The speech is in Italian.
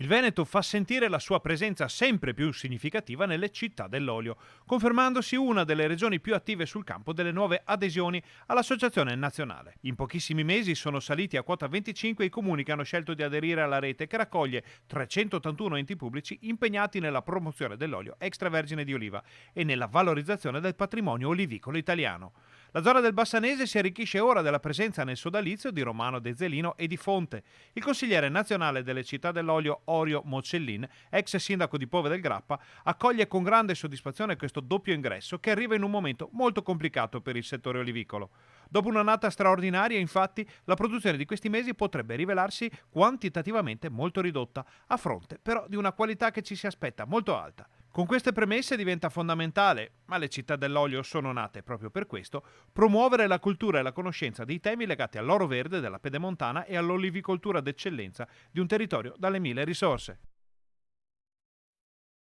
Il Veneto fa sentire la sua presenza sempre più significativa nelle città dell'olio, confermandosi una delle regioni più attive sul campo delle nuove adesioni all'associazione nazionale. In pochissimi mesi sono saliti a quota 25 i comuni che hanno scelto di aderire alla rete, che raccoglie 381 enti pubblici impegnati nella promozione dell'olio extravergine di oliva e nella valorizzazione del patrimonio olivicolo italiano. La zona del Bassanese si arricchisce ora della presenza nel sodalizio di Romano De Zelino e di Fonte. Il consigliere nazionale delle città dell'olio Orio Mocellin, ex sindaco di Pove del Grappa, accoglie con grande soddisfazione questo doppio ingresso che arriva in un momento molto complicato per il settore olivicolo. Dopo un'annata straordinaria, infatti, la produzione di questi mesi potrebbe rivelarsi quantitativamente molto ridotta, a fronte però di una qualità che ci si aspetta molto alta. Con queste premesse diventa fondamentale, ma le città dell'olio sono nate proprio per questo, promuovere la cultura e la conoscenza dei temi legati all'oro verde della pedemontana e all'olivicoltura d'eccellenza di un territorio dalle mille risorse.